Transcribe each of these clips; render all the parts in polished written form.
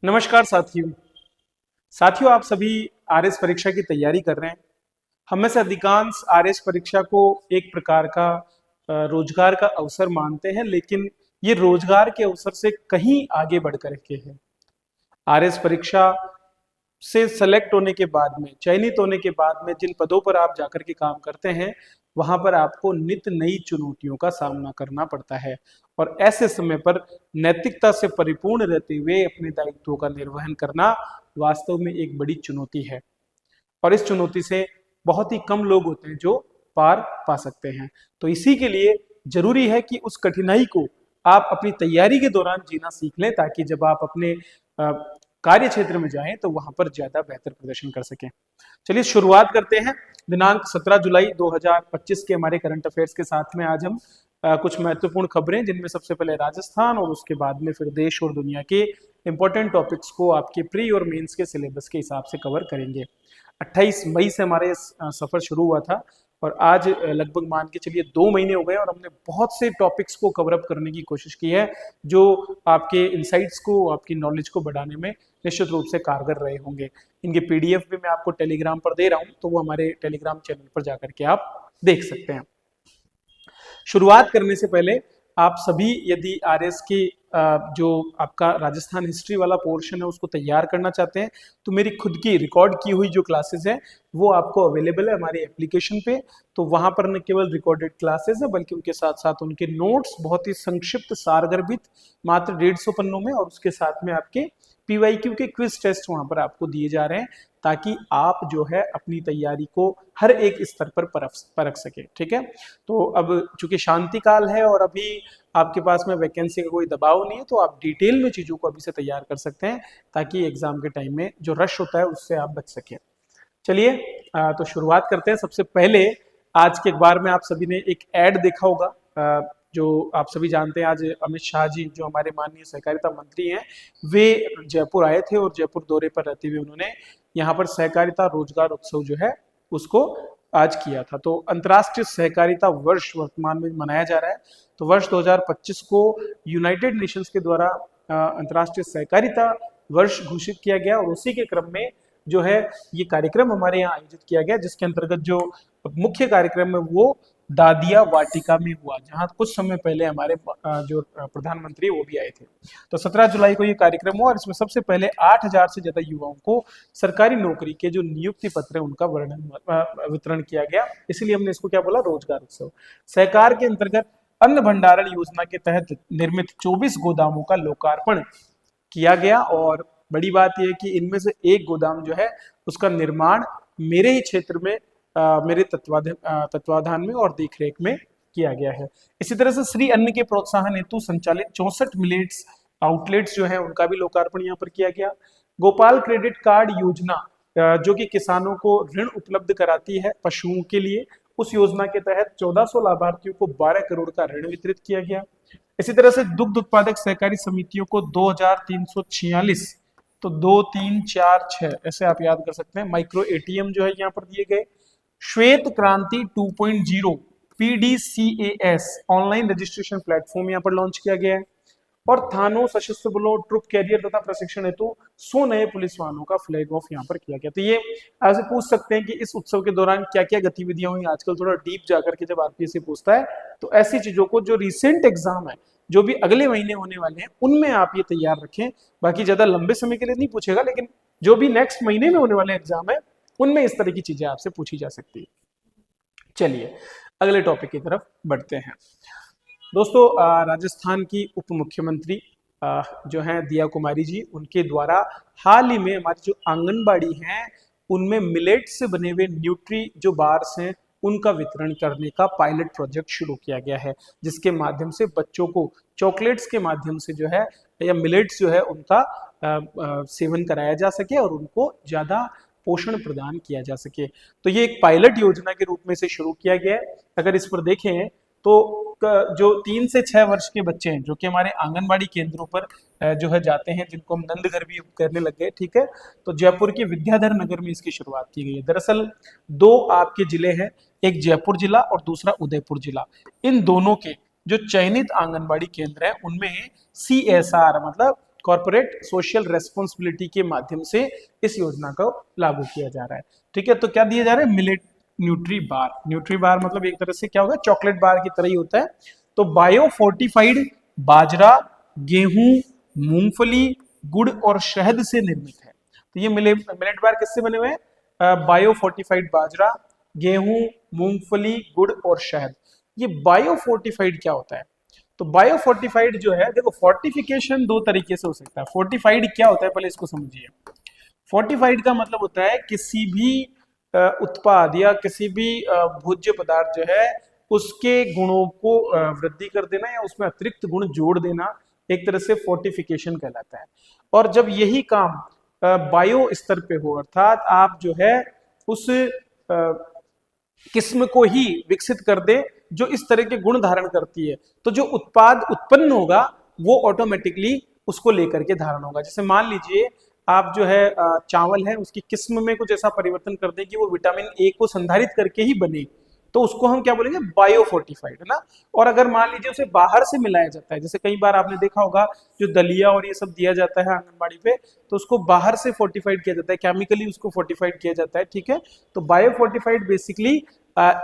नमस्कार साथियों। साथियों, आप सभी आरएस परीक्षा की तैयारी कर रहे हैं। हम में से अधिकांश आरएस परीक्षा को एक प्रकार का रोजगार का अवसर मानते हैं, लेकिन ये रोजगार के अवसर से कहीं आगे बढ़ कर के है। आरएस परीक्षा से सेलेक्ट होने के बाद में, चयनित होने के बाद में जिन पदों पर आप जाकर के काम करते हैं, वहां पर आपको नित नई चुनौतियों का सामना करना पड़ता है। और ऐसे समय पर नैतिकता से परिपूर्ण रहते हुए अपने दायित्वों का निर्वहन करना वास्तव में एक बड़ी चुनौती है। और इस चुनौती से बहुत ही कम लोग होते हैं जो पार पा सकते हैं। तो इसी के लिए जरूरी है कि उस कठिनाई को आप अपनी तैयारी के दौरान जीना सीख लें, ताकि जब आप अपने कार्य क्षेत्र में जाएं तो वहां पर ज्यादा बेहतर प्रदर्शन कर सकें। चलिए शुरुआत करते हैं। दिनांक 17 जुलाई 2025 के हमारे करंट अफेयर्स के साथ में आज हम कुछ महत्वपूर्ण खबरें, जिनमें सबसे पहले राजस्थान और उसके बाद में फिर देश और दुनिया के इंपॉर्टेंट टॉपिक्स को आपके प्री और मेंस के सिलेबस के हिसाब से कवर करेंगे। 28 मई से हमारे सफर शुरू हुआ था और आज लगभग मान के चलिए 2 महीने हो गए और हमने बहुत से टॉपिक्स को कवर अप करने की कोशिश की है, जो आपके इंसाइट्स को, आपकी नॉलेज को बढ़ाने में निश्चित रूप से कारगर रहे होंगे। इनके पीडीएफ भी मैं आपको टेलीग्राम पर दे रहा हूं, तो वो हमारे टेलीग्राम चैनल पर जाकर के आप देख सकते हैं। शुरुआत करने से पहले आप सभी यदि आरएस की जो आपका राजस्थान हिस्ट्री वाला पोर्शन है उसको तैयार करना चाहते हैं, तो मेरी खुद की रिकॉर्ड की हुई जो क्लासेस हैं वो आपको अवेलेबल है हमारे एप्लीकेशन पे। तो वहां पर न केवल रिकॉर्डेड क्लासेस है, बल्कि उनके साथ साथ उनके नोट्स बहुत ही संक्षिप्त सारगर्भित मात्र 150 पन्नों में, और उसके साथ में आपके पीवाईक्यू के क्विज टेस्ट वहां पर आपको दिए जा रहे हैं, ताकि आप जो है अपनी तैयारी को हर एक स्तर पर परख सके। ठीक है, तो अब चूंकि शांति काल है और अभी आपके पास में वैकेंसी का कोई दबाव नहीं है, तो आप डिटेल में चीजों को अभी से तैयार कर सकते हैं, ताकि एग्जाम के टाइम में जो रश होता है उससे आप बच सकें। चलिए तो शुरुआत करते हैं। सबसे पहले आज के अखबार में आप सभी ने एक ऐड देखा होगा, जो आप सभी जानते हैं, आज अमित शाह जी जो हमारे माननीय सहकारिता मंत्री हैं, वे जयपुर आए थे और जयपुर दौरे पर रहते हुए उन्होंने यहाँ पर सहकारिता रोजगार उत्सव जो है उसको आज किया था। तो अंतर्राष्ट्रीय सहकारिता वर्ष वर्तमान में मनाया जा रहा है। तो वर्ष 2025 को यूनाइटेड नेशंस के द्वारा अंतर्राष्ट्रीय सहकारिता वर्ष घोषित किया गया, और उसी के क्रम में जो है ये कार्यक्रम हमारे यहाँ आयोजित किया गया, जिसके अंतर्गत जो मुख्य कार्यक्रम है वो दादिया वाटिका में हुआ, जहां कुछ समय पहले हमारे जो प्रधानमंत्री वो भी आए थे। तो 17 जुलाई को ये कार्यक्रम हुआ और इसमें सबसे पहले 8,000 से ज्यादा युवाओं को सरकारी नौकरी के जो नियुक्ति पत्र है उनका वितरण किया गया। इसलिए हमने इसको क्या बोला, रोजगार उत्सव। सहकार के अंतर्गत अन्न भंडारण योजना के तहत निर्मित 24 गोदामों का लोकार्पण किया गया, और बड़ी बात यह है कि इनमें से एक गोदाम जो है उसका निर्माण मेरे ही क्षेत्र में मेरे तत्वाधान में और देखरेख में किया गया है। इसी तरह से श्री अन्न के प्रोत्साहन हेतु संचालित 64 मिलेट्स आउटलेट्स जो है उनका भी लोकार्पण यहाँ पर किया गया। गोपाल क्रेडिट कार्ड योजना जो कि किसानों को ऋण उपलब्ध कराती है पशुओं के लिए, उस योजना के तहत 1400 लाभार्थियों को 12 करोड़ का ऋण वितरित किया गया। इसी तरह से दुग्ध उत्पादक सहकारी समितियों को 2346, तो 2346 ऐसे आप याद कर सकते हैं, माइक्रो एटीएम जो है यहाँ पर दिए गए। श्वेत क्रांति 2.0 PDCAS ऑनलाइन रजिस्ट्रेशन प्लेटफॉर्म यहाँ पर लॉन्च किया गया है। और थानों, सशस्त्र बलों, ट्रुप कैरियर तथा प्रशिक्षण हेतु 100 नए पुलिस वाहनों का फ्लैग ऑफ यहाँ पर किया गया। तो ये आपसे पूछ सकते हैं कि इस उत्सव के दौरान क्या क्या गतिविधियां हुई। आजकल थोड़ा डीप जाकर के जब आरपीएससी पूछता है, तो ऐसी चीजों को, जो रिसेंट एग्जाम है जो भी अगले महीने होने वाले हैं, उनमें आप ये तैयार रखें। बाकी ज्यादा लंबे समय के लिए नहीं पूछेगा, लेकिन जो भी नेक्स्ट महीने में होने वाले एग्जाम है उनमें इस तरह की चीजें आपसे पूछी जा सकती है। चलिए अगले टॉपिक की तरफ बढ़ते हैं। दोस्तों, राजस्थान की उप मुख्यमंत्री जो हैं दिया कुमारी जी, उनके द्वारा हाल ही में हमारी जो आंगनबाड़ी हैं उनमें मिलेट से बने हुए न्यूट्री जो बार्स हैं उनका वितरण करने का पायलट प्रोजेक्ट शुरू किया गया है, जिसके माध्यम से बच्चों को चॉकलेट्स के माध्यम से जो है या मिलेट्स जो है उनका सेवन कराया जा सके और उनको ज्यादा पोषण प्रदान किया जा सके। तो ये एक पायलट योजना के रूप में से शुरू किया गया है। अगर इस पर देखें तो जो 3 से 6 वर्ष के बच्चे हैं जो कि हमारे आंगनबाड़ी केंद्रों पर जो है जाते हैं, जिनको हम नंद घर भी करने लग गए, ठीक है, तो जयपुर के विद्याधर नगर में इसकी शुरुआत की गई है। दरअसल 2 आपके जिले हैं, एक जयपुर जिला और दूसरा उदयपुर जिला। इन दोनों के जो चयनित आंगनबाड़ी केंद्र है उनमें CSR मतलब कॉर्पोरेट सोशल रेस्पॉन्सिबिलिटी के माध्यम से इस योजना को लागू किया जा रहा है। ठीक है, तो क्या दिया जा रहा है? मिलेट न्यूट्री बार। न्यूट्री बार मतलब एक तरह से क्या होगा, चॉकलेट बार की तरह ही होता है। तो बायो फोर्टिफाइड बाजरा, गेहूं, मूंगफली, गुड़ और शहद से निर्मित है। तो ये मिलेट बार किससे बने हुए हैं? बायो फोर्टिफाइड बाजरा, गेहूं, मूंगफली, गुड़ और शहद। ये बायो फोर्टिफाइड क्या होता है? तो बायो फोर्टिफाइड जो है, देखो फोर्टिफिकेशन दो तरीके से हो सकता है। फोर्टिफाइड क्या होता है पहले इसको समझिए। फोर्टिफाइड का मतलब होता है किसी भी उत्पाद या किसी भी भोज्य पदार्थ जो है उसके गुणों को वृद्धि कर देना या उसमें अतिरिक्त गुण जोड़ देना, एक तरह से फोर्टिफिकेशन कहलाता है। और जब यही काम बायो स्तर पे हो, अर्थात आप जो है उस किस्म को ही विकसित कर दे जो इस तरह के गुण धारण करती है, तो जो उत्पाद उत्पन्न होगा वो ऑटोमेटिकली उसको लेकर के धारण होगा। जैसे मान लीजिए आप जो है चावल है उसकी किस्म में कुछ ऐसा परिवर्तन कर दें कि वो विटामिन ए को संधारित करके ही बने, तो उसको हम क्या बोलेंगे? बायो फोर्टिफाइड, है ना। और अगर मान लीजिए उसे बाहर से मिलाया जाता है, जैसे कई बार आपने देखा होगा जो दलिया और ये सब दिया जाता है आंगनबाड़ी पे, तो उसको बाहर से फोर्टिफाइड किया जाता है, केमिकली उसको फोर्टिफाइड किया जाता है। ठीक है, तो बायो फोर्टिफाइड बेसिकली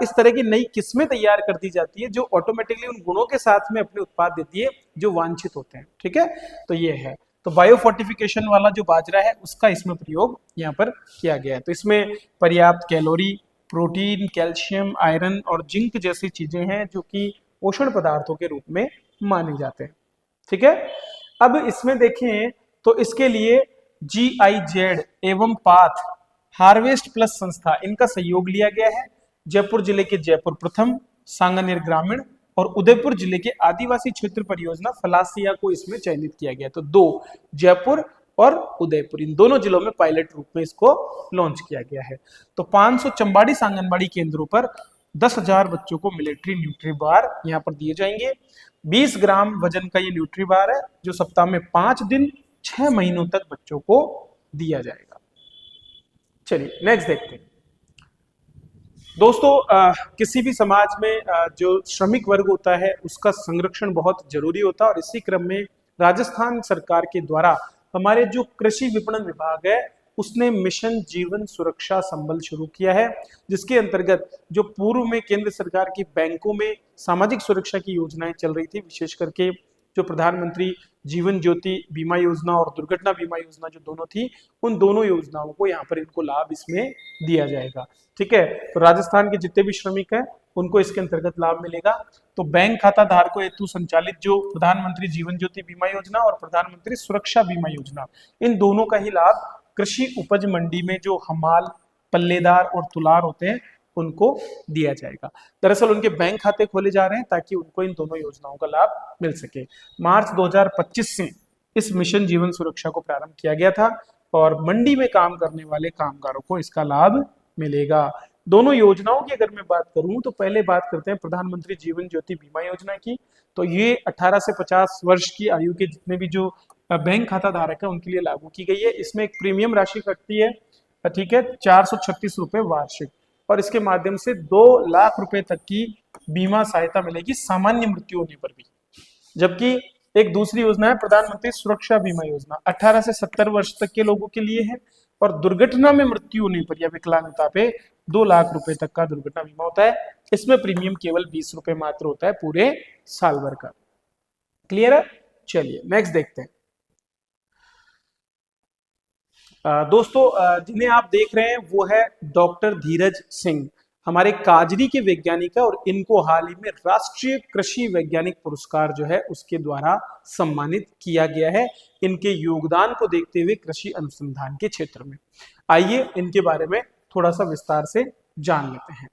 इस तरह की नई किस्में तैयार कर दी जाती है जो ऑटोमेटिकली उन गुणों के साथ में अपने उत्पाद देती है जो वांछित होते हैं। ठीक है, तो ये है। तो बायो फोर्टिफिकेशन वाला जो बाजरा है उसका इसमें प्रयोग यहाँ पर किया गया है। तो इसमें पर्याप्त कैलोरी, प्रोटीन, कैल्शियम, आयरन और जिंक जैसी चीजें हैं जो कि पोषण पदार्थों के रूप में माने जाते हैं। ठीक है, अब इसमें देखें तो इसके लिए GIZ एवं पाथ, हार्वेस्ट प्लस संस्था, इनका सहयोग लिया गया है। जयपुर जिले के जयपुर प्रथम, सांगानेर ग्रामीण और उदयपुर जिले के आदिवासी क्षेत्र परियोजना फलासिया को इसमें चयनित किया गया। तो दो, जयपुर और उदयपुर, इन दोनों जिलों में पायलट रूप में इसको लॉन्च किया गया है। तो 500 चंबाड़ी आंगनबाड़ी केंद्रों पर 10,000 बच्चों को मिलिट्री न्यूट्री बार यहाँ पर दिए जाएंगे। 20 ग्राम वजन का ये न्यूट्री बार है जो सप्ताह में 5 दिन 6 महीनों तक बच्चों को दिया जाएगा। चलिए नेक्स्ट देखते हैं दोस्तों। किसी भी समाज में जो श्रमिक वर्ग होता है उसका संरक्षण बहुत जरूरी होता है, और इसी क्रम में राजस्थान सरकार के द्वारा हमारे जो कृषि विपणन विभाग है उसने मिशन जीवन सुरक्षा संबल शुरू किया है, जिसके अंतर्गत जो पूर्व में केंद्र सरकार की बैंकों में सामाजिक सुरक्षा की योजनाएं चल रही थी, विशेष करके जो प्रधानमंत्री जीवन ज्योति बीमा योजना और दुर्घटना बीमा योजना जो दोनों थी, उन दोनों योजनाओं को यहाँ पर इनको लाभ इसमें दिया जाएगा। ठीक है, तो राजस्थान के जितने भी श्रमिक हैं उनको इसके अंतर्गत लाभ मिलेगा। तो बैंक खाता धारकों हेतु संचालित जो प्रधानमंत्री जीवन ज्योति बीमा योजना और प्रधानमंत्री सुरक्षा बीमा योजना, इन दोनों का ही लाभ कृषि उपज मंडी में जो हमाल, पल्लेदार और तुलार होते हैं उनको दिया जाएगा। दरअसल उनके बैंक खाते खोले जा रहे हैं ताकि उनको इन दोनों योजनाओं का लाभ मिल सके। मार्च 2025 से इस मिशन जीवन सुरक्षा को प्रारंभ किया गया था और मंडी में काम करने वाले कामगारों को इसका लाभ मिलेगा। दोनों योजनाओं की अगर मैं बात करूं तो पहले बात करते हैं प्रधानमंत्री जीवन ज्योति बीमा योजना की। तो ये 18 से 50 वर्ष की आयु के जितने भी जो बैंक खाता धारक है उनके लिए लागू की गई है। इसमें एक प्रीमियम राशि कटती है, ठीक है, 436 रुपए वार्षिक, और इसके माध्यम से 2 लाख रुपए तक की बीमा सहायता मिलेगी सामान्य मृत्यु होने पर भी। जबकि एक दूसरी योजना है प्रधानमंत्री सुरक्षा बीमा योजना, 18 से 70 वर्ष तक के लोगों के लिए है, और दुर्घटना में मृत्यु होने पर या विकलांगता पे 2 लाख रुपए तक का दुर्घटना बीमा होता है। इसमें प्रीमियम केवल 20 रुपए मात्र होता है पूरे साल भर का। क्लियर है? चलिए नेक्स्ट देखते हैं। दोस्तों जिन्हें आप देख रहे हैं वो है डॉक्टर धीरज सिंह, हमारे काजरी के वैज्ञानिक है, और इनको हाल ही में राष्ट्रीय कृषि वैज्ञानिक पुरस्कार जो है उसके द्वारा सम्मानित किया गया है, इनके योगदान को देखते हुए कृषि अनुसंधान के क्षेत्र में। आइए इनके बारे में थोड़ा सा विस्तार से जान लेते हैं।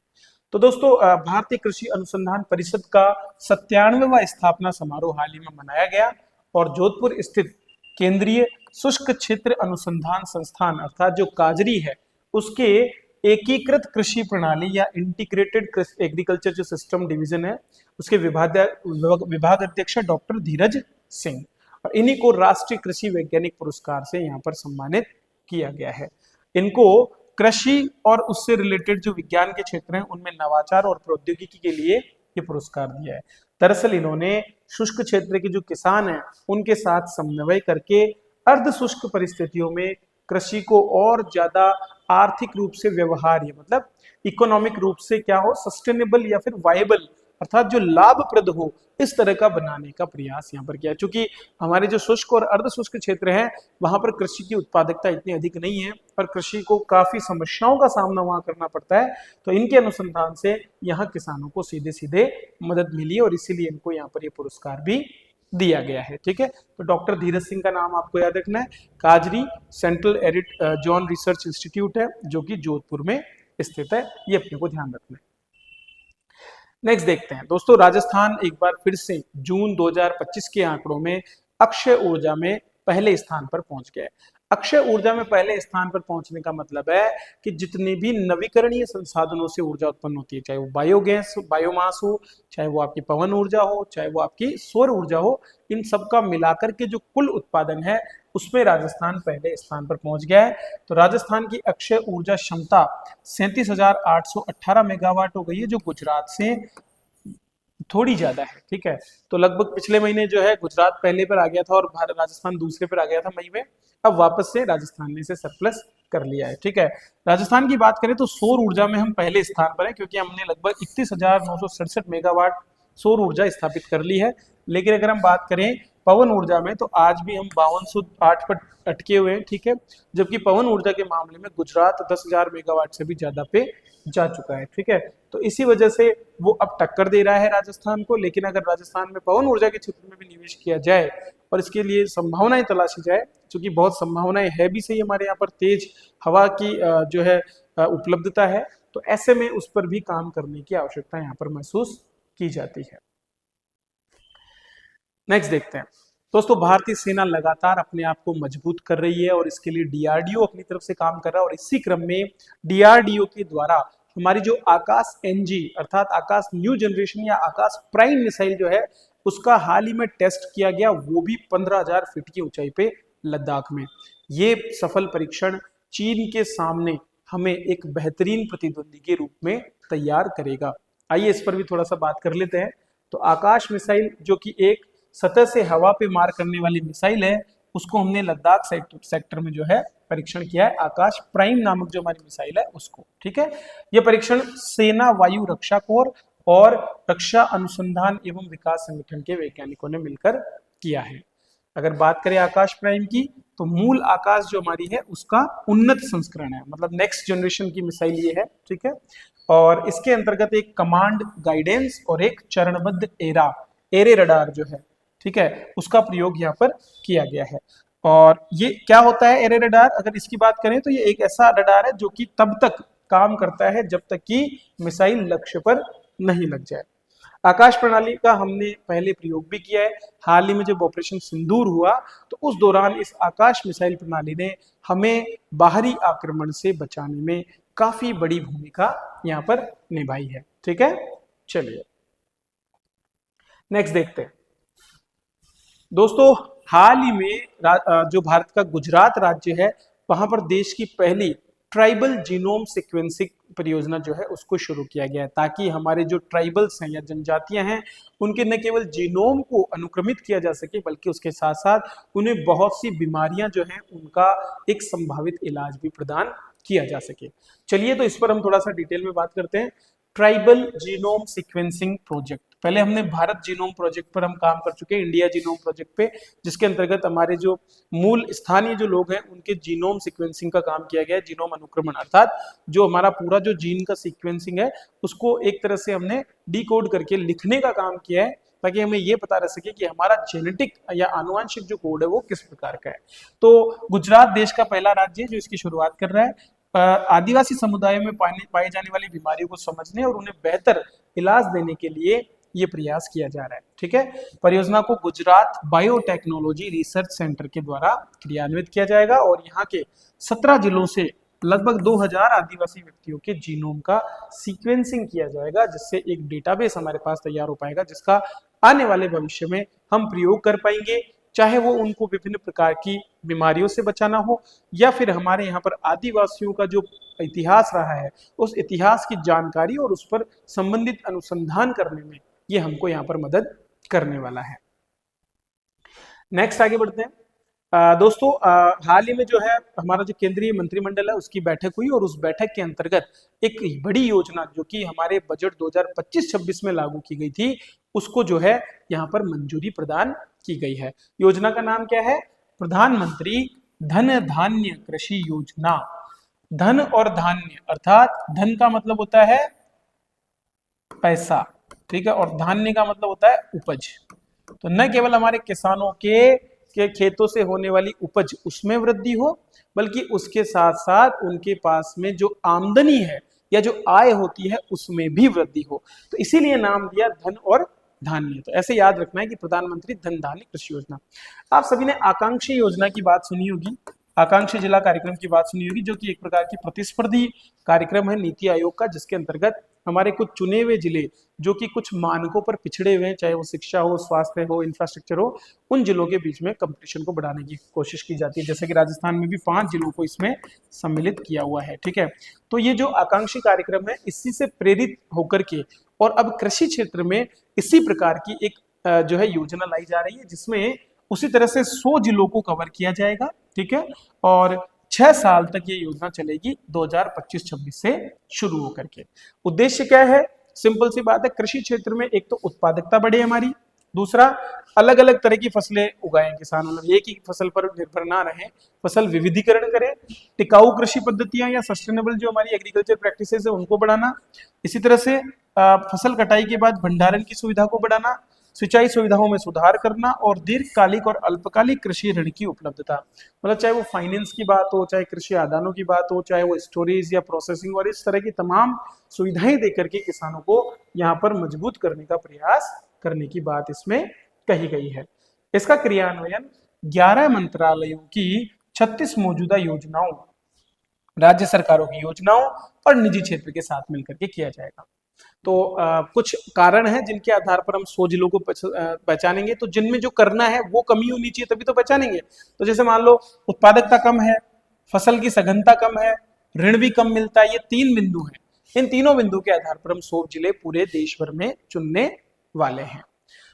तो दोस्तों भारतीय कृषि अनुसंधान परिषद का 97वां स्थापना समारोह हाल ही में मनाया गया, और जोधपुर स्थित केंद्रीय शुष्क क्षेत्र अनुसंधान संस्थान अर्थात जो काजरी है उसके एकीकृत कृषि प्रणाली या इंटीग्रेटेड एग्रीकल्चर जो सिस्टम डिवीजन है उसके विभाग अध्यक्ष डॉक्टर धीरज सिंह, और इन्हीं को राष्ट्रीय कृषि वैज्ञानिक पुरस्कार से यहाँ पर सम्मानित किया गया है। इनको कृषि और उससे रिलेटेड जो विज्ञान के क्षेत्र हैं उनमें नवाचार और प्रौद्योगिकी के लिए ये पुरस्कार दिया है। दरअसल इन्होंने शुष्क क्षेत्र के जो किसान हैं उनके साथ समन्वय करके अर्ध शुष्क परिस्थितियों में कृषि को और ज्यादा आर्थिक रूप से व्यवहार्य, मतलब इकोनॉमिक रूप से क्या हो, सस्टेनेबल या फिर वायबल, अर्थात जो लाभप्रद हो, इस तरह का बनाने का प्रयास यहाँ पर किया है। क्योंकि हमारे जो शुष्क और अर्ध शुष्क क्षेत्र हैं वहां पर कृषि की उत्पादकता इतनी अधिक नहीं है और कृषि को काफी समस्याओं का सामना वहां करना पड़ता है। तो इनके अनुसंधान से यहाँ किसानों को सीधे सीधे मदद मिली और इसीलिए इनको यहाँ पर ये पुरस्कार भी दिया गया है। ठीक है, तो डॉक्टर धीरज सिंह का नाम आपको याद रखना है। काजरी central arid zone research institute है जो कि जोधपुर में स्थित है, ये अपने को ध्यान रखना है। नेक्स्ट देखते हैं दोस्तों, राजस्थान एक बार फिर से जून 2025 के आंकड़ों में अक्षय ऊर्जा में पहले स्थान पर पहुंच गया है। अक्षय ऊर्जा में पहले स्थान पर पहुंचने का मतलब है कि जितने भी नवीकरणीय संसाधनों से ऊर्जा उत्पन्न होती है, चाहे वो बायोगैस बायोमास हो, चाहे वो आपकी पवन ऊर्जा हो, चाहे वो आपकी सौर ऊर्जा हो, इन सबका मिलाकर के जो कुल उत्पादन है उसमें राजस्थान पहले स्थान पर पहुंच गया है। तो राजस्थान की अक्षय ऊर्जा क्षमता 37,818 मेगावाट हो गई है, जो गुजरात से थोड़ी ज्यादा है। ठीक है, तो लगभग पिछले महीने जो है गुजरात पहले पर आ गया था और भारत राजस्थान दूसरे पर आ गया था मई में, अब वापस से राजस्थान ने इसे सरप्लस कर लिया है। ठीक है, राजस्थान की बात करें तो सौर ऊर्जा में हम पहले स्थान पर हैं क्योंकि हमने लगभग 31,967 मेगावाट सौर ऊर्जा स्थापित कर ली है। लेकिन अगर हम बात करें पवन ऊर्जा में तो आज भी हम 5208 पर अटके हुए हैं। ठीक है, जबकि पवन ऊर्जा के मामले में गुजरात 10,000 मेगावाट से भी ज्यादा पे जा चुका है। ठीक है, तो इसी वजह से वो अब टक्कर दे रहा है राजस्थान को। लेकिन अगर राजस्थान में पवन ऊर्जा के क्षेत्र में भी निवेश किया जाए और इसके लिए संभावनाएं तलाशी जाए, क्योंकि बहुत संभावनाएं है भी सही, हमारे यहाँ पर तेज हवा की जो है उपलब्धता है, तो ऐसे में उस पर भी काम करने की आवश्यकता यहाँ पर महसूस की जाती है। नेक्स्ट देखते हैं दोस्तों, भारतीय सेना लगातार अपने आप को मजबूत कर रही है और इसके लिए डीआरडीओ अपनी तरफ से काम कर रहा है। और इसी क्रम में डीआरडीओ के द्वारा हमारी जो आकाश एनजी अर्थात आकाश न्यू जनरेशन या आकाश प्राइम मिसाइल जो है उसका हाल ही में टेस्ट किया गया, वो भी 15,000 फीट की ऊंचाई पे लद्दाख में। ये सफल परीक्षण चीन के सामने हमें एक बेहतरीन प्रतिद्वंदी के रूप में तैयार करेगा। आइए इस पर भी थोड़ा सा बात कर लेते हैं। तो आकाश मिसाइल जो कि एक सतह से हवा पे मार करने वाली मिसाइल है, उसको हमने लद्दाख सेक्टर में जो है परीक्षण किया है, आकाश प्राइम नामक जो हमारी मिसाइल है उसको। ठीक है, यह परीक्षण सेना वायु रक्षा कोर और रक्षा अनुसंधान एवं विकास संगठन के वैज्ञानिकों ने मिलकर किया है। अगर बात करें आकाश प्राइम की तो मूल आकाश जो हमारी है उसका उन्नत संस्करण है, मतलब नेक्स्ट जनरेशन की मिसाइल ये है। ठीक है, और इसके अंतर्गत एक कमांड गाइडेंस और एक चरणबद्ध एरे रडार जो है, ठीक है, उसका प्रयोग यहाँ पर किया गया है। और ये क्या होता है एरे रडार, अगर इसकी बात करें तो ये एक ऐसा रडार है जो कि तब तक काम करता है जब तक कि मिसाइल लक्ष्य पर नहीं लग जाए। आकाश प्रणाली का हमने पहले प्रयोग भी किया है। हाल ही में जब ऑपरेशन सिंदूर हुआ तो उस दौरान इस आकाश मिसाइल प्रणाली ने हमें बाहरी आक्रमण से बचाने में काफी बड़ी भूमिका यहाँ पर निभाई है। ठीक है, चलिए नेक्स्ट देखते हैं दोस्तों, हाल ही में जो भारत का गुजरात राज्य है वहां पर देश की पहली ट्राइबल जीनोम सीक्वेंसिंग परियोजना जो है उसको शुरू किया गया है, ताकि हमारे जो ट्राइबल्स हैं या जनजातियां हैं उनके न केवल जीनोम को अनुक्रमित किया जा सके बल्कि उसके साथ साथ उन्हें बहुत सी बीमारियां जो हैं उनका एक संभावित इलाज भी प्रदान किया जा सके। चलिए तो इस पर हम थोड़ा सा डिटेल में बात करते हैं। ट्राइबल जीनोम सीक्वेंसिंग प्रोजेक्ट, पहले हमने भारत जीनोम प्रोजेक्ट पर हम काम कर चुके हैं, इंडिया जीनोम प्रोजेक्ट पे, जिसके अंतर्गत हमारे जो मूल स्थानीय जो लोग हैं उनके जीनोम सीक्वेंसिंग का काम किया गया है। जीनोम अनुक्रमण अर्थात जो हमारा पूरा जो जीन का सीक्वेंसिंग है उसको एक तरह से हमने डिकोड करके लिखने का काम किया है, ताकि हमें ये पता रह सके कि हमारा जेनेटिक या आनुवंशिक जो कोड है वो किस प्रकार का है। तो गुजरात देश का पहला राज्य है जो इसकी शुरुआत कर रहा है। आदिवासी समुदायों में पाई जाने वाली बीमारियों को समझने और उन्हें बेहतर इलाज देने के लिए ये प्रयास किया जा रहा है। ठीक है, परियोजना को गुजरात बायोटेक्नोलॉजी रिसर्च सेंटर के द्वारा क्रियान्वित किया जाएगा और यहाँ के 17 जिलों से लगभग 2000 आदिवासी व्यक्तियों के जीनोम का सीक्वेंसिंग किया जाएगा, जिससे एक डेटाबेस हमारे पास तैयार हो पाएगा जिसका आने वाले भविष्य में हम प्रयोग कर पाएंगे, चाहे वो उनको विभिन्न प्रकार की बीमारियों से बचाना हो या फिर हमारे यहाँ पर आदिवासियों का जो इतिहास रहा है उस इतिहास की जानकारी और उस पर संबंधित अनुसंधान करने में ये हमको यहाँ पर मदद करने वाला है। नेक्स्ट आगे बढ़ते हैं। दोस्तों, हाल ही में जो है हमारा जो केंद्रीय मंत्रिमंडल है उसकी बैठक हुई और उस बैठक के अंतर्गत एक बड़ी योजना जो कि हमारे बजट 2025-26 में लागू की गई थी, उसको जो है यहाँ पर मंजूरी प्रदान की गई है। योजना का नाम क्या है? प्रधानमंत्री धन धान्य कृषि योजना। धन और धान्य अर्थात धन का मतलब होता है पैसा, ठीक है, और धान्य का मतलब होता है उपज। तो न केवल हमारे किसानों के खेतों से होने वाली उपज उसमें वृद्धि हो, बल्कि उसके साथ साथ उनके पास में जो आमदनी है या जो आय होती है उसमें भी वृद्धि हो। तो इसीलिए नाम दिया धन और धान्य। तो ऐसे याद रखना है कि प्रधानमंत्री धन धान्य कृषि योजना। आप सभी ने आकांक्षी योजना की बात सुनी होगी, आकांक्षी जिला कार्यक्रम की बात सुनी होगी, जो कि एक प्रकार की प्रतिस्पर्धी कार्यक्रम है नीति आयोग का, जिसके अंतर्गत हमारे कुछ चुने हुए जिले जो कि कुछ मानकों पर पिछड़े हुए हैं, चाहे वो शिक्षा हो, स्वास्थ्य हो, इंफ्रास्ट्रक्चर हो, उन जिलों के बीच में कंपटीशन को बढ़ाने की कोशिश की जाती है। जैसे कि राजस्थान में भी 5 जिलों को इसमें सम्मिलित किया हुआ है, ठीक है। तो ये जो आकांक्षी कार्यक्रम है इसी से प्रेरित होकर के और अब कृषि क्षेत्र में इसी प्रकार की एक जो है योजना लाई जा रही है, जिसमें उसी तरह से 100 जिलों को कवर किया जाएगा, ठीक है, और 6 साल तक ये योजना चलेगी 2025-26 से शुरू होकर के। उद्देश्य क्या है? सिंपल सी बात है, कृषि क्षेत्र में एक तो उत्पादकता बढ़े हमारी, दूसरा अलग अलग तरह की फसलें उगाएं किसान, मतलब एक ही फसल पर निर्भर ना रहें, फसल विविधीकरण करें, टिकाऊ कृषि पद्धतियां या सस्टेनेबल जो हमारी एग्रीकल्चर प्रैक्टिसेस है उनको बढ़ाना, इसी तरह से फसल कटाई के बाद भंडारण की सुविधा को बढ़ाना, सिंचाई सुविधाओं में सुधार करना और दीर्घकालिक और अल्पकालिक कृषि ऋण की उपलब्धता, मतलब चाहे वो फाइनेंस की बात हो, चाहे कृषि आदानों की बात हो, चाहे वो स्टोरेज या प्रोसेसिंग और इस तरह की तमाम सुविधाएं देकर के किसानों को यहाँ पर मजबूत करने का प्रयास करने की बात इसमें कही गई है। इसका क्रियान्वयन 11 मंत्रालयों की 36 मौजूदा योजनाओं, राज्य सरकारों की योजनाओं और निजी क्षेत्र के साथ मिलकर के किया जाएगा। तो कुछ कारण हैं जिनके आधार पर हम 100 जिलों को पहचानेंगे। तो जिनमें जो करना है वो कमी होनी चाहिए तभी तो पहचानेंगे। तो जैसे मान लो उत्पादकता कम है, फसल की सघनता कम है, ऋण भी कम मिलता है, ये 3 बिंदु हैं। इन तीनों बिंदु के आधार पर हम 100 जिले पूरे देश भर में चुनने वाले हैं।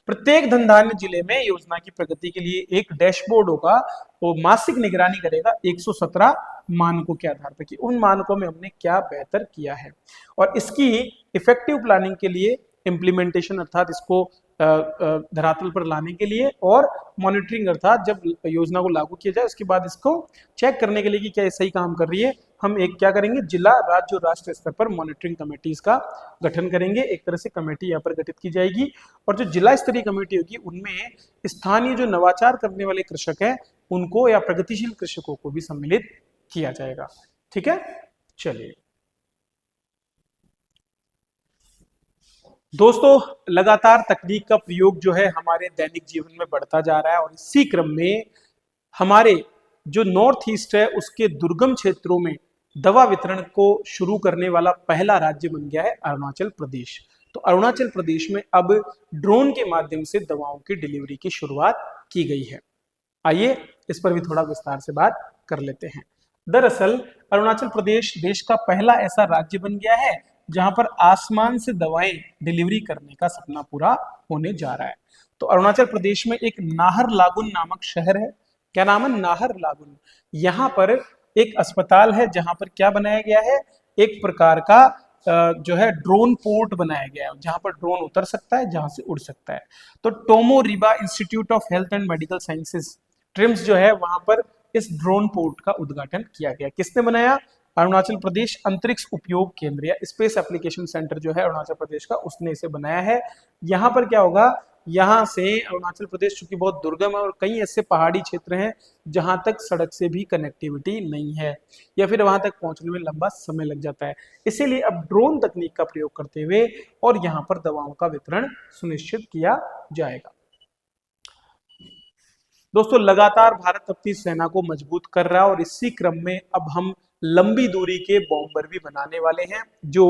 प्रत्येक धन धान्य जिले में योजना की प्रगति के लिए एक डैशबोर्ड होगा, वो मासिक निगरानी करेगा 117 मानकों के आधार पर कि उन मानकों में हमने क्या बेहतर किया है, और इसकी इफेक्टिव प्लानिंग के लिए इम्प्लीमेंटेशन अर्थात इसको धरातल पर लाने के लिए और मॉनिटरिंग अर्थात जब योजना को लागू किया जाए उसके बाद इसको चेक करने के लिए कि क्या ये सही काम कर रही है, हम एक क्या करेंगे, जिला, राज्य और राष्ट्रीय स्तर पर मॉनिटरिंग कमेटीज का गठन करेंगे। एक तरह से कमेटी यहाँ पर गठित की जाएगी और जो जिला स्तरीय कमेटी होगी उनमें स्थानीय जो नवाचार करने वाले कृषक हैं उनको या प्रगतिशील कृषकों को भी सम्मिलित किया जाएगा, ठीक है। चलिए दोस्तों, लगातार तकनीक का प्रयोग जो है हमारे दैनिक जीवन में बढ़ता जा रहा है और इसी क्रम में हमारे जो नॉर्थ ईस्ट है उसके दुर्गम क्षेत्रों में दवा वितरण को शुरू करने वाला पहला राज्य बन गया है अरुणाचल प्रदेश। तो अरुणाचल प्रदेश में अब ड्रोन के माध्यम से दवाओं की डिलीवरी की शुरुआत की गई है। आइए इस पर भी थोड़ा विस्तार से बात कर लेते हैं। दरअसल अरुणाचल प्रदेश देश का पहला ऐसा राज्य बन गया है जहां पर आसमान से दवाएं डिलीवरी करने का सपना पूरा होने जा रहा है। तो अरुणाचल प्रदेश में एक नाहरलागुन नामक शहर है। क्या नाम है? नाहरलागुन। यहाँ पर एक अस्पताल है जहां पर क्या बनाया गया है, एक प्रकार का जो है ड्रोन पोर्ट बनाया गया है जहां पर ड्रोन उतर सकता है, जहां से उड़ सकता है। तो Tomo Riba institute of health and medical sciences TRIMS जो है वहां पर इस ड्रोन पोर्ट का उद्घाटन किया गया। किसने बनाया? अरुणाचल प्रदेश अंतरिक्ष उपयोग केंद्र या स्पेस एप्लीकेशन सेंटर जो है अरुणाचल प्रदेश का, उसने इसे बनाया है। यहाँ पर क्या होगा, यहाँ से अरुणाचल प्रदेश चूंकि बहुत दुर्गम है और कई ऐसे पहाड़ी क्षेत्र हैं जहां तक सड़क से भी कनेक्टिविटी नहीं है या फिर वहां तक पहुंचने में लंबा समय लग जाता है, इसीलिए अब ड्रोन तकनीक का प्रयोग करते हुए और यहाँ पर दवाओं का वितरण सुनिश्चित किया जाएगा। दोस्तों, लगातार भारत अपनी सेना को मजबूत कर रहा है और इसी क्रम में अब हम लंबी दूरी के बॉम्बर भी बनाने वाले हैं जो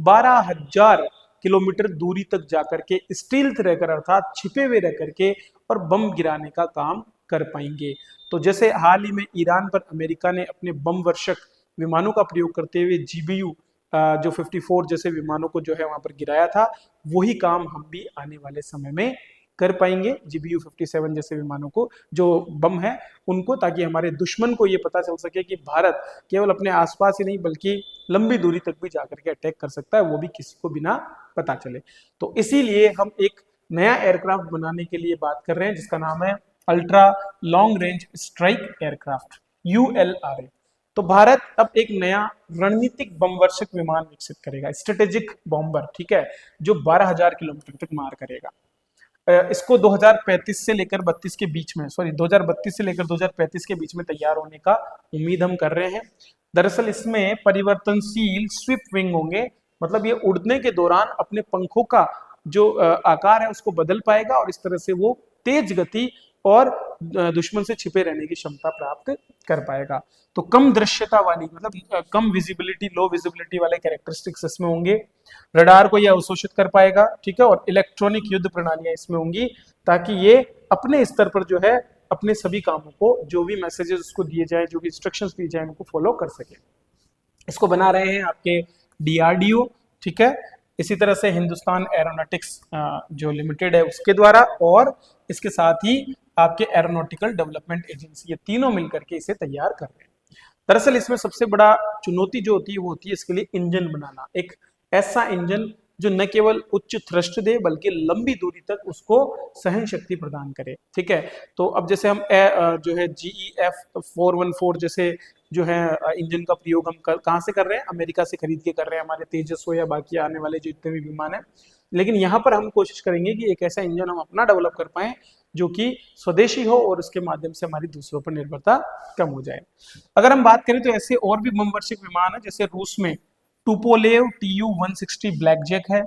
12,000 किलोमीटर दूरी तक जाकर के स्टील्थ रहकर अर्थात छिपे हुए रह करके और बम गिराने का काम कर पाएंगे। तो जैसे हाल ही में ईरान पर अमेरिका ने अपने बम वर्षक विमानों का प्रयोग करते हुए GBU जो 54 जैसे विमानों को जो है वहां पर गिराया था, वही काम हम भी आने वाले समय में कर पाएंगे GBU 57 जैसे विमानों को, जो बम है उनको, ताकि हमारे दुश्मन को ये पता चल सके कि भारत केवल अपने आसपास ही नहीं बल्कि लंबी दूरी तक भी जाकर के अटैक कर सकता है, वो भी किसी को बिना पता चले। तो इसीलिए हम एक नया एयरक्राफ्ट बनाने के लिए बात कर रहे हैं जिसका नाम है ultra long range strike aircraft, ULRA। तो भारत अब एक नया रणनीतिक बमवर्षक विमान विकसित करेगा, स्ट्रेटेजिक बॉम्बर, ठीक है, जो 12,000 किलोमीटर तक मार करेगा। इसको 2035 से लेकर 32 के बीच में, सॉरी 2032 से लेकर 2035 के बीच में तैयार होने का उम्मीद हम कर रहे हैं। दरअसल इसमें परिवर्तनशील स्वीप विंग होंगे, मतलब ये उड़ने के दौरान अपने पंखों का जो आकार है उसको बदल पाएगा और इस तरह से वो तेज गति और दुश्मन से छिपे रहने की क्षमता प्राप्त कर पाएगा। तो कम दृश्यता वाली, मतलब कम विजिबिलिटी, लो विजिबिलिटी वाले कैरेक्टरिस्टिक्स इसमें होंगे। रडार को यह अवशोषित कर पाएगा, ठीक है, और इलेक्ट्रॉनिक युद्ध प्रणालियां इसमें होंगी ताकि ये अपने स्तर पर जो है अपने सभी कामों को, जो भी मैसेजेस उसको दिए जाए, जो भी इंस्ट्रक्शंस दिए जाए, उनको फॉलो कर सके। इसको बना रहे हैं आपके DRDO, ठीक है, इसी तरह से हिंदुस्तान एरोनॉटिक्स जो लिमिटेड है उसके द्वारा, और इसके साथ ही आपके एरोनॉटिकल डेवलपमेंट एजेंसी, ये तीनों मिलकर के इसे तैयार कर रहे हैं। दरअसल इसमें सबसे बड़ा चुनौती जो होती है वो होती है इसके लिए इंजन बनाना, एक ऐसा इंजन जो न केवल उच्च थ्रस्ट दे बल्कि लंबी दूरी तक उसको सहन शक्ति प्रदान करे, ठीक है। तो अब जैसे हम जो है GEF 414 जैसे जो है इंजन का प्रयोग हम कहाँ से कर रहे हैं, अमेरिका से खरीद के कर रहे हैं, हमारे तेजस हो या बाकी आने वाले जितने भी विमान है। लेकिन यहाँ पर हम कोशिश करेंगे कि एक ऐसा इंजन हम अपना डेवलप कर पाए जो कि स्वदेशी हो और उसके माध्यम से हमारी दूसरों पर निर्भरता कम हो जाए। अगर हम बात करें तो ऐसे और भी बमवर्षक विमान है, जैसे रूस में टुपोलेव Tu-160 ब्लैक जैक है,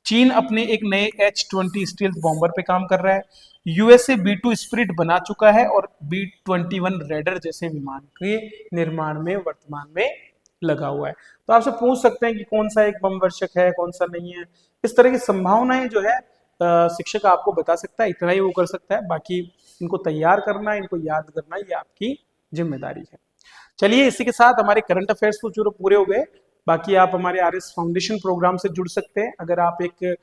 चीन अपने एक नए H-20 स्टील्थ बॉम्बर पे काम कर रहा है, USA B-2 स्पिरिट बना चुका है और B-21 रेडर जैसे विमान के निर्माण में वर्तमान में लगा हुआ है। तो आपसे पूछ सकते हैं कि कौन सा एक बमवर्षक है, कौन सा नहीं है। इस तरह की संभावनाएं जो है शिक्षक आपको बता सकता है, इतना ही वो कर सकता है, बाकी इनको तैयार करना, इनको याद करना, ये आपकी जिम्मेदारी है। चलिए, इसी के साथ हमारे करंट अफेयर्स तो जो पूरे हो गए। बाकी आप हमारे RS फाउंडेशन प्रोग्राम से जुड़ सकते हैं अगर आप एक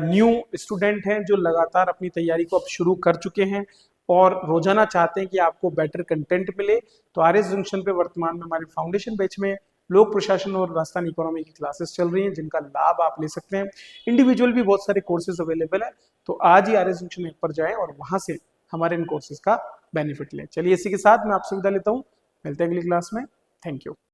न्यू स्टूडेंट हैं जो लगातार अपनी तैयारी को अब शुरू कर चुके हैं और रोजाना चाहते हैं कि आपको बेटर कंटेंट मिले। तो RS जंक्शन पे वर्तमान में हमारे फाउंडेशन बैच में लोक प्रशासन और राजस्थान इकोनॉमी की क्लासेस चल रही हैं जिनका लाभ आप ले सकते हैं। इंडिविजुअल भी बहुत सारे कोर्सेज अवेलेबल है, तो आज ही RS जंक्शन ऐप पर जाएं और वहां से हमारे इन कोर्सेज का बेनिफिट लें। चलिए, इसी के साथ मैं आपसे विदा लेता हूँ, मिलते हैं अगली क्लास में। Thank you.